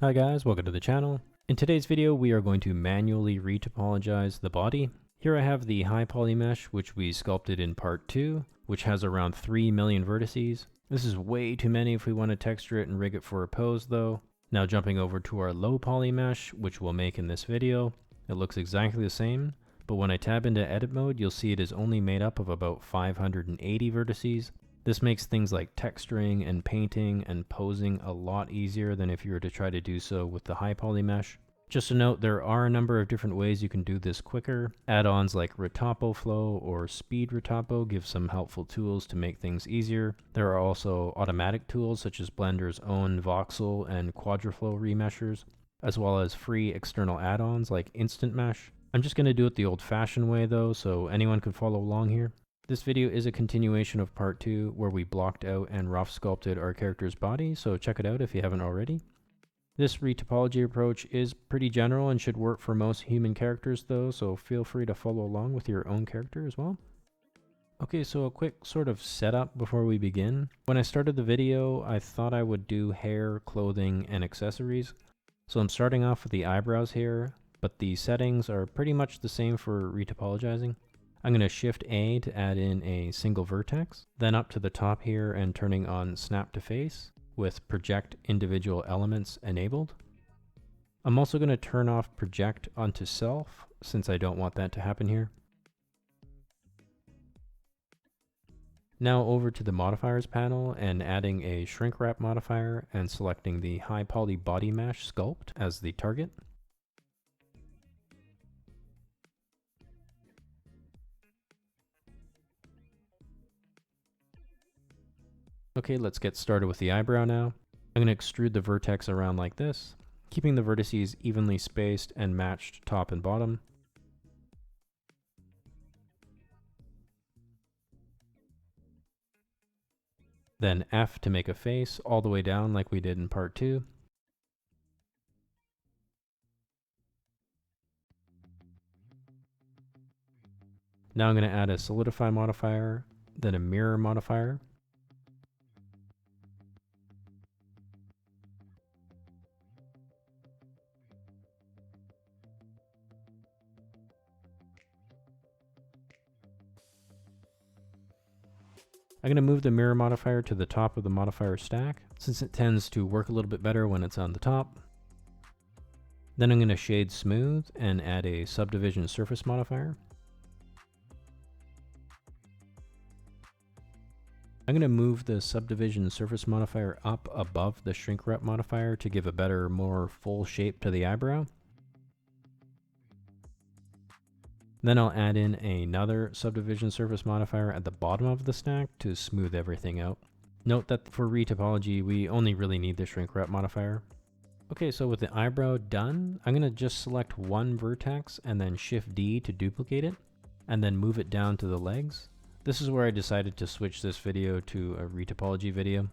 Hi guys, welcome to the channel. In today's video we are going to manually retopologize the body. Here I have the high poly mesh which we sculpted in part 2, which has around 3 million vertices. This is way too many if we want to texture it and rig it for a pose though. Now jumping over to our low poly mesh, which we'll make in this video. It looks exactly the same, but when I tab into edit mode you'll see it is only made up of about 580 vertices. This makes things like texturing and painting and posing a lot easier than if you were to try to do so with the high poly mesh. Just a note, there are a number of different ways you can do this quicker. Add-ons like Retopoflow or Speed Retopo give some helpful tools to make things easier. There are also automatic tools such as Blender's own voxel and quadraflow remeshers, as well as free external add-ons like Instant Mesh. I'm just going to do it the old-fashioned way though, so anyone can follow along here. This video is a continuation of part 2 where we blocked out and rough sculpted our character's body, so check it out if you haven't already. This retopology approach is pretty general and should work for most human characters though, so feel free to follow along with your own character as well. Okay, so a quick sort of setup before we begin. When I started the video, I thought I would do hair, clothing, and accessories. So I'm starting off with the eyebrows here, but the settings are pretty much the same for retopologizing. I'm going to Shift A to add in a single vertex, then up to the top here and turning on Snap to Face with Project Individual Elements enabled. I'm also going to turn off Project onto Self since I don't want that to happen here. Now over to the Modifiers panel and adding a Shrink-Wrap modifier and selecting the High Poly Body Mesh Sculpt as the target. Okay, let's get started with the eyebrow now. I'm going to extrude the vertex around like this, keeping the vertices evenly spaced and matched top and bottom. Then F to make a face all the way down like we did in part 2. Now I'm going to add a solidify modifier, then a mirror modifier. I'm going to move the mirror modifier to the top of the modifier stack, since it tends to work a little bit better when it's on the top. Then I'm going to shade smooth and add a subdivision surface modifier. I'm going to move the subdivision surface modifier up above the Shrink-Wrap modifier to give a better, more full shape to the eyebrow. Then I'll add in another subdivision surface modifier at the bottom of the stack to smooth everything out. Note that for retopology, we only really need the Shrink-Wrap modifier. Okay, so with the eyebrow done, I'm going to just select one vertex and then Shift D to duplicate it, and then move it down to the legs. This is where I decided to switch this video to a retopology video.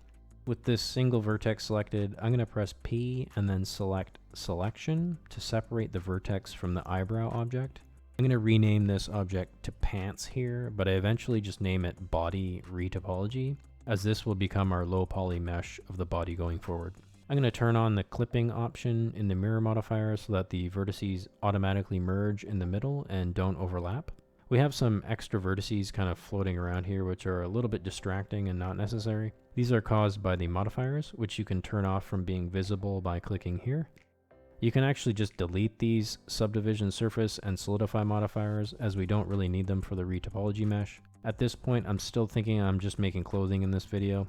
With this single vertex selected, I'm going to press P and then select Selection to separate the vertex from the eyebrow object. I'm going to rename this object to Pants here, but I eventually just name it Body Retopology, as this will become our low poly mesh of the body going forward. I'm going to turn on the clipping option in the mirror modifier so that the vertices automatically merge in the middle and don't overlap. We have some extra vertices kind of floating around here which are a little bit distracting and not necessary. These are caused by the modifiers, which you can turn off from being visible by clicking here. You can actually just delete these subdivision surface and solidify modifiers as we don't really need them for the retopology mesh. At this point, I'm still thinking I'm just making clothing in this video.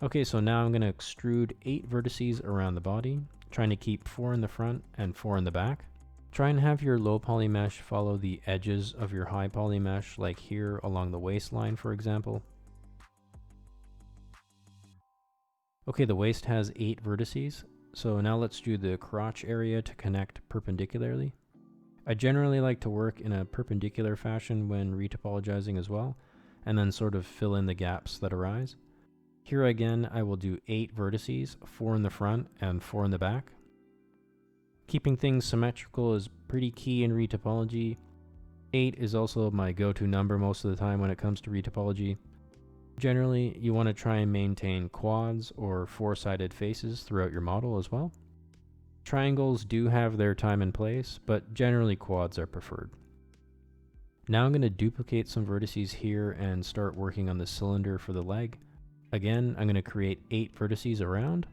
Okay, so now I'm going to extrude 8 vertices around the body, trying to keep 4 in the front and 4 in the back. Try and have your low poly mesh follow the edges of your high poly mesh, like here along the waistline, for example. Okay, the waist has 8 vertices. So now let's do the crotch area to connect perpendicularly. I generally like to work in a perpendicular fashion when retopologizing as well, and then sort of fill in the gaps that arise. Here again, I will do 8 vertices, 4 in the front and 4 in the back. Keeping things symmetrical is pretty key in retopology. 8 is also my go-to number most of the time when it comes to retopology. Generally, you want to try and maintain quads or 4-sided faces throughout your model as well. Triangles do have their time and place, but generally quads are preferred. Now I'm going to duplicate some vertices here and start working on the cylinder for the leg. Again, I'm going to create 8 vertices around.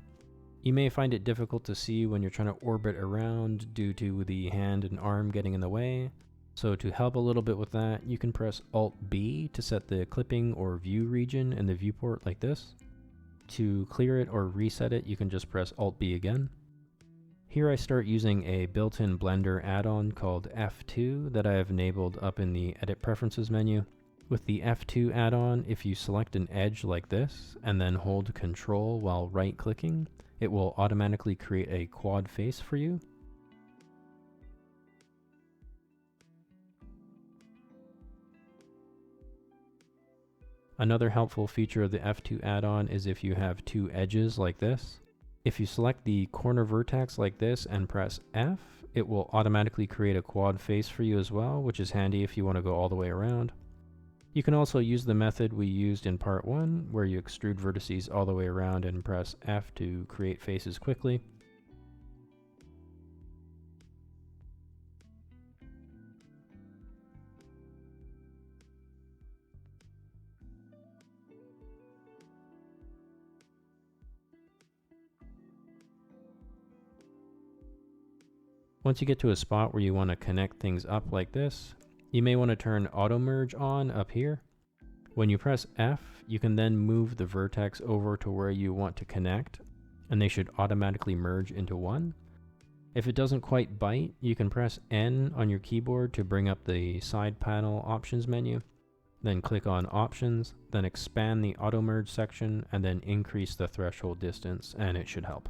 You may find it difficult to see when you're trying to orbit around due to the hand and arm getting in the way. So to help a little bit with that, you can press Alt-B to set the clipping or view region in the viewport like this. To clear it or reset it, you can just press Alt-B again. Here I start using a built-in Blender add-on called F2 that I have enabled up in the Edit Preferences menu. With the F2 add-on, if you select an edge like this and then hold Control while right-clicking, it will automatically create a quad face for you. Another helpful feature of the F2 add-on is if you have 2 edges like this. If you select the corner vertex like this and press F, it will automatically create a quad face for you as well, which is handy if you want to go all the way around. You can also use the method we used in part 1, where you extrude vertices all the way around and press F to create faces quickly. Once you get to a spot where you want to connect things up like this, you may want to turn Auto Merge on up here. When you press F, you can then move the vertex over to where you want to connect, and they should automatically merge into one. If it doesn't quite bite, you can press N on your keyboard to bring up the side panel options menu, then click on Options, then expand the Auto Merge section, and then increase the threshold distance, and it should help.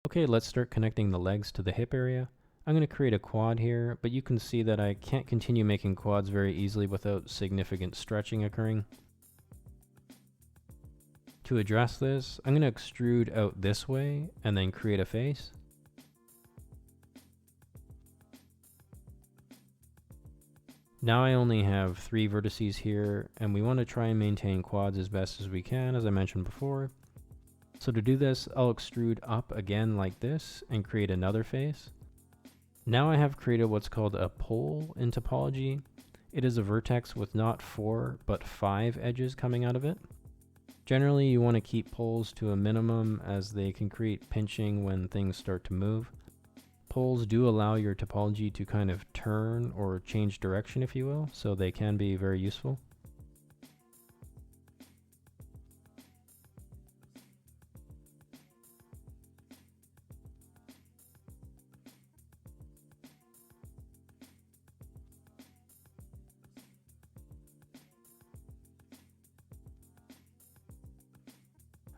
Okay, let's start connecting the legs to the hip area. I'm going to create a quad here, but you can see that I can't continue making quads very easily without significant stretching occurring. To address this, I'm going to extrude out this way and then create a face. Now I only have 3 vertices here, and we want to try and maintain quads as best as we can, as I mentioned before. So to do this, I'll extrude up again like this and create another face. Now I have created what's called a pole in Topology. It is a vertex with not 4, but 5 edges coming out of it. Generally, you want to keep poles to a minimum as they can create pinching when things start to move. Poles do allow your topology to kind of turn or change direction, if you will, so they can be very useful.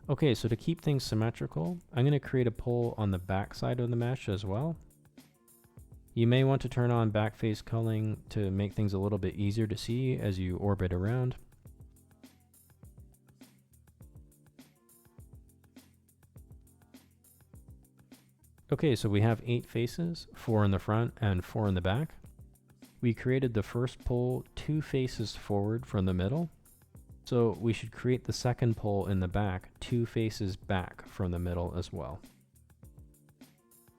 Okay, so to keep things symmetrical, I'm going to create a pole on the back side of the mesh as well. You may want to turn on back face culling to make things a little bit easier to see as you orbit around. Okay, so we have 8 faces, 4 in the front and 4 in the back. We created the first pole 2 faces forward from the middle. So we should create the second pole in the back 2 faces back from the middle as well.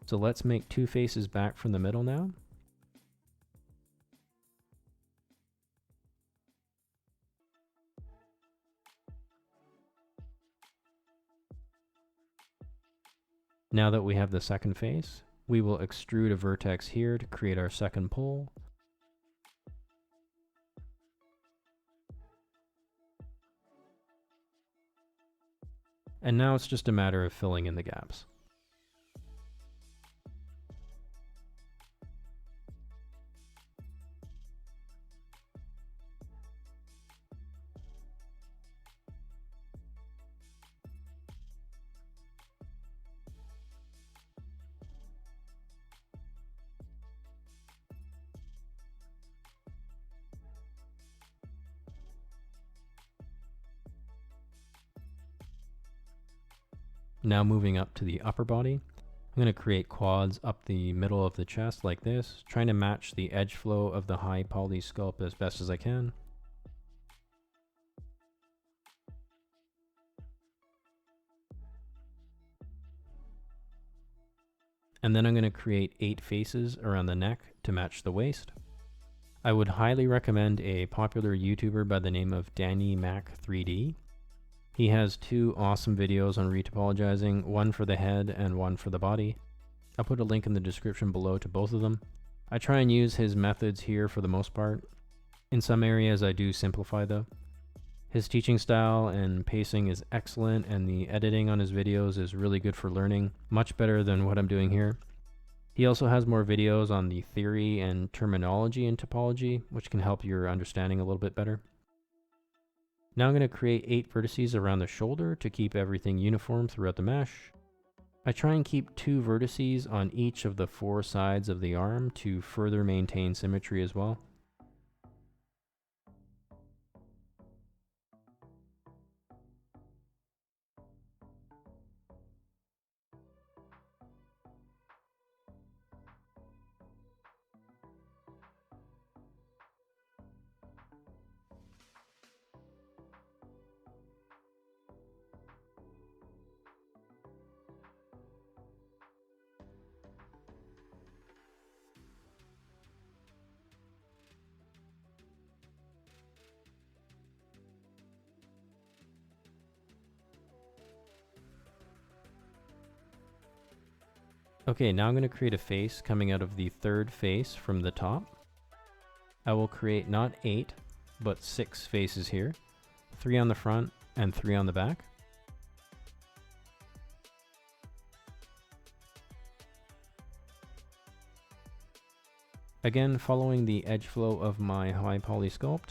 So let's make 2 faces back from the middle now. Now that we have the second face, we will extrude a vertex here to create our second pole. And now it's just a matter of filling in the gaps. Now moving up to the upper body, I'm going to create quads up the middle of the chest like this, trying to match the edge flow of the high poly sculpt as best as I can. And then I'm going to create 8 faces around the neck to match the waist. I would highly recommend a popular YouTuber by the name of Danny Mac 3D. He has 2 awesome videos on retopologizing, one for the head and one for the body. I'll put a link in the description below to both of them. I try and use his methods here for the most part. In some areas I do simplify though. His teaching style and pacing is excellent, and the editing on his videos is really good for learning, much better than what I'm doing here. He also has more videos on the theory and terminology in topology, which can help your understanding a little bit better. Now I'm going to create 8 vertices around the shoulder to keep everything uniform throughout the mesh. I try and keep 2 vertices on each of the 4 sides of the arm to further maintain symmetry as well. Okay, now I'm going to create a face coming out of the 3rd face from the top. I will create not 8, but 6 faces here, 3 on the front and 3 on the back. Again, following the edge flow of my high poly sculpt.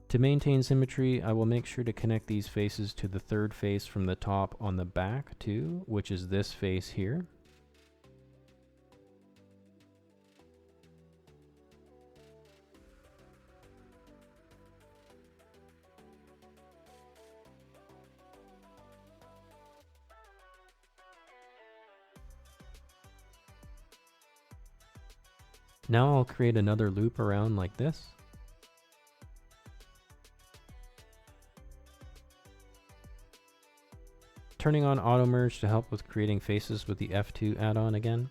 To maintain symmetry, I will make sure to connect these faces to the 3rd face from the top on the back too, which is this face here. Now I'll create another loop around like this. Turning on auto merge to help with creating faces with the F2 add-on again.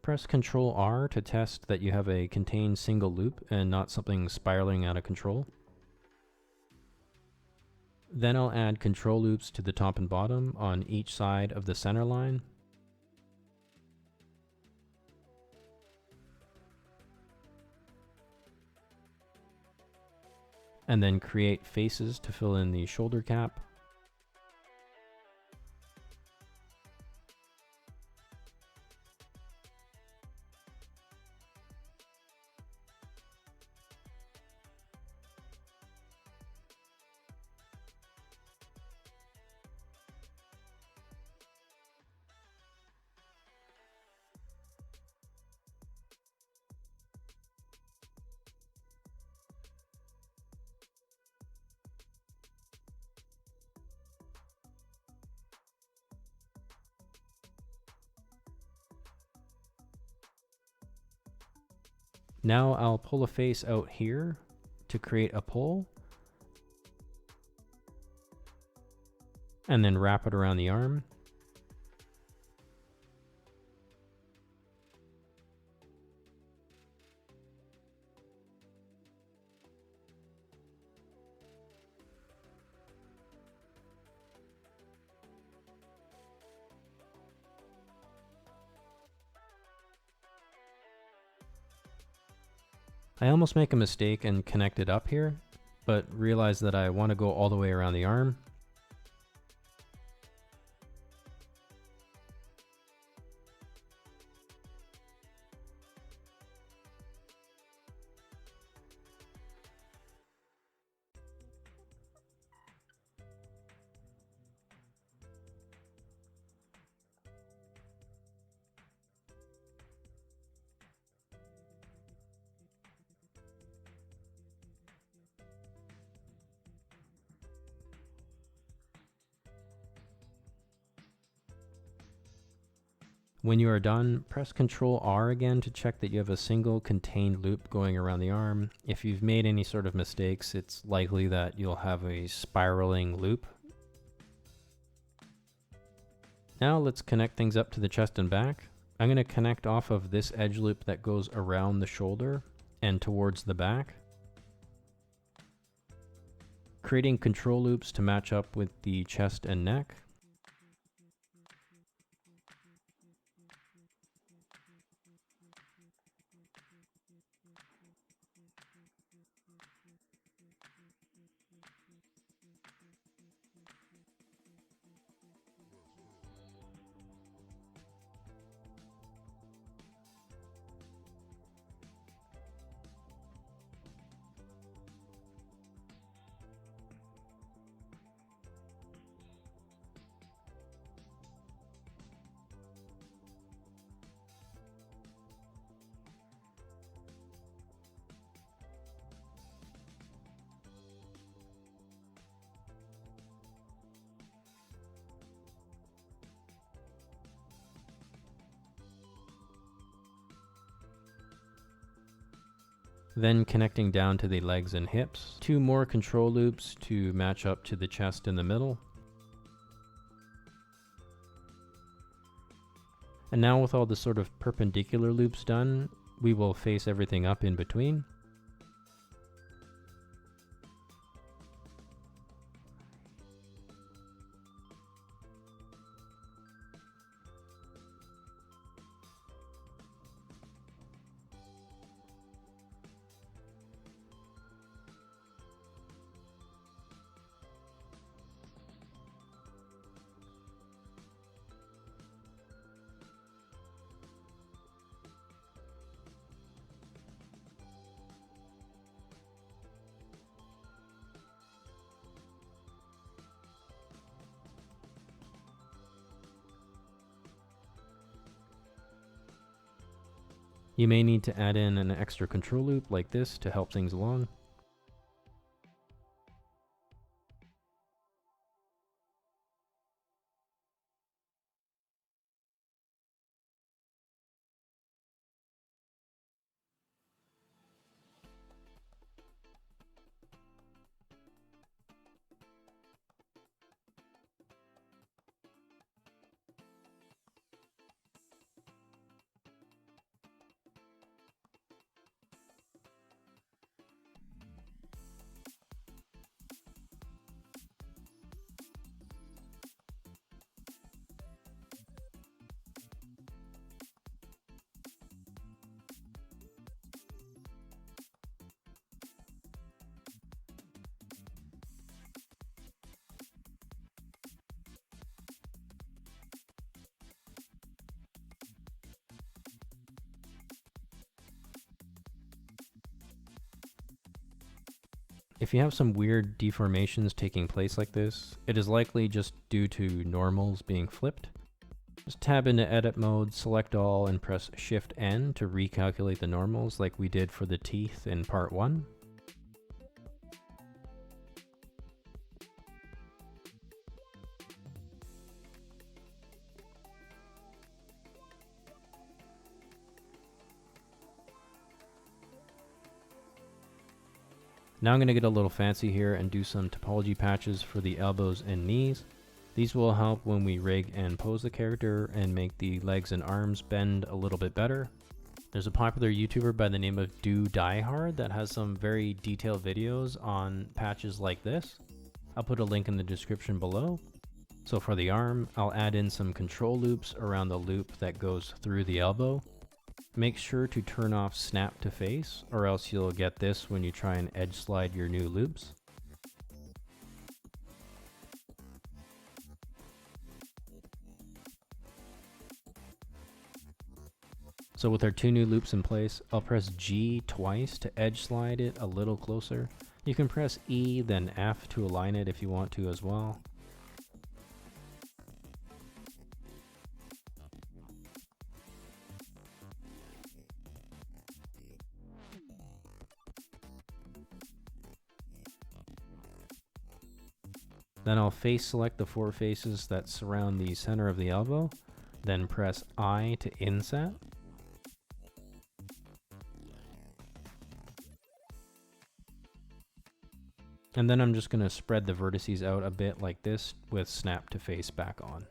Press Ctrl R to test that you have a contained single loop and not something spiraling out of control. Then I'll add control loops to the top and bottom on each side of the center line. And then create faces to fill in the shoulder cap. Now I'll pull a face out here to create a pull. and then wrap it around the arm. I almost make a mistake and connect it up here, but realize that I want to go all the way around the arm. When you are done, press Ctrl R again to check that you have a single contained loop going around the arm. If you've made any sort of mistakes, it's likely that you'll have a spiraling loop. Now let's connect things up to the chest and back. I'm going to connect off of this edge loop that goes around the shoulder and towards the back, creating control loops to match up with the chest and neck. Then connecting down to the legs and hips, 2 more control loops to match up to the chest in the middle. And now with all the sort of perpendicular loops done, we will face everything up in between. You may need to add in an extra control loop like this to help things along. If you have some weird deformations taking place like this, it is likely just due to normals being flipped. Just tab into edit mode, select all, and press Shift N to recalculate the normals like we did for the teeth in part 1. Now I'm going to get a little fancy here and do some topology patches for the elbows and knees. These will help when we rig and pose the character and make the legs and arms bend a little bit better. There's a popular YouTuber by the name of Diehard that has some very detailed videos on patches like this. I'll put a link in the description below. So for the arm, I'll add in some control loops around the loop that goes through the elbow. Make sure to turn off snap to face, or else you'll get this when you try and edge slide your new loops. So with our two new loops in place, I'll press G twice to edge slide it a little closer. You can press E then F to align it if you want to as well. Then I'll face select the four faces that surround the center of the elbow, then press I to inset. And then I'm just going to spread the vertices out a bit like this with snap to face back on.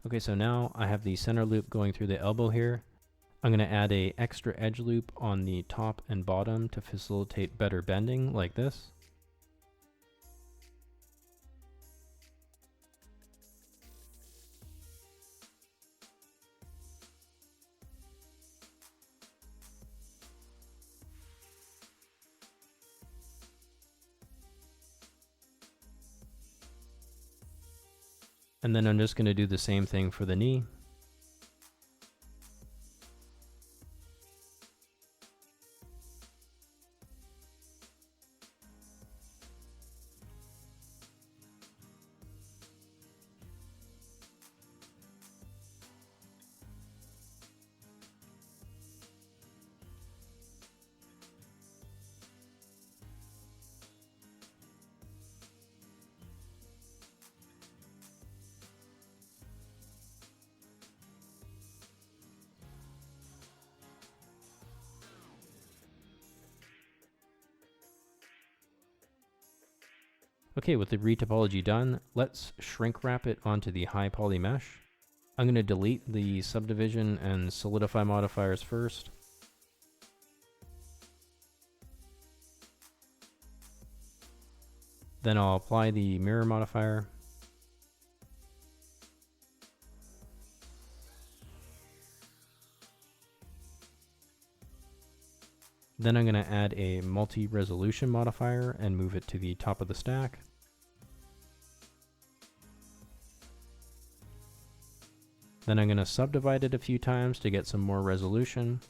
Okay, so now I have the center loop going through the elbow here. I'm going to add a extra edge loop on the top and bottom to facilitate better bending like this. And then I'm just going to do the same thing for the knee. Okay, with the retopology done, let's shrink wrap it onto the high poly mesh. I'm going to delete the subdivision and solidify modifiers first. Then I'll apply the mirror modifier. Then I'm going to add a multi-resolution modifier and move it to the top of the stack. Then I'm going to subdivide it a few times to get some more resolution.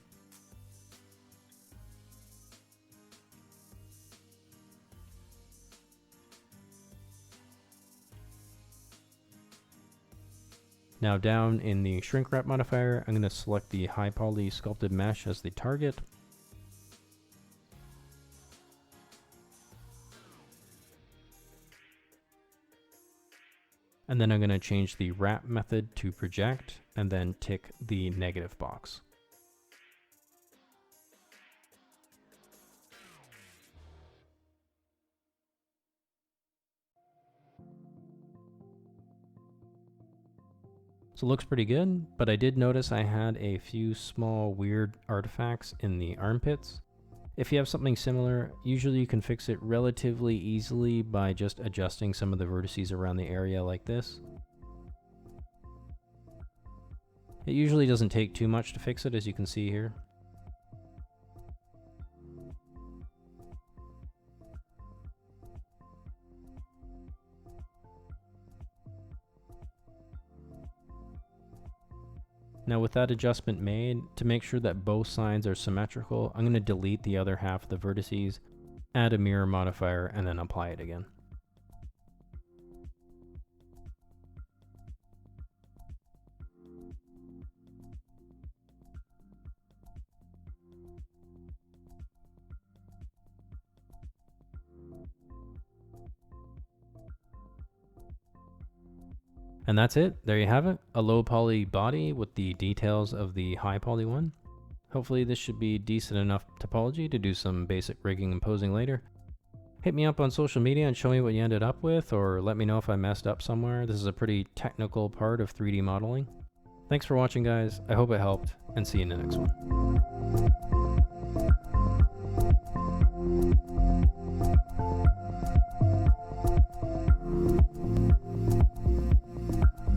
Now down in the shrink wrap modifier, I'm going to select the high poly sculpted mesh as the target. And then I'm going to change the wrap method to project and then tick the negative box. So it looks pretty good, but I did notice I had a few small weird artifacts in the armpits. If you have something similar, usually you can fix it relatively easily by just adjusting some of the vertices around the area like this. It usually doesn't take too much to fix it, as you can see here. Now with that adjustment made, to make sure that both sides are symmetrical, I'm going to delete the other half of the vertices, add a mirror modifier, and then apply it again. And that's it. There you have it. A low poly body with the details of the high poly one. Hopefully this should be decent enough topology to do some basic rigging and posing later. Hit me up on social media and show me what you ended up with, or let me know if I messed up somewhere. This is a pretty technical part of 3D modeling. Thanks for watching, guys. I hope it helped, and see you in the next one.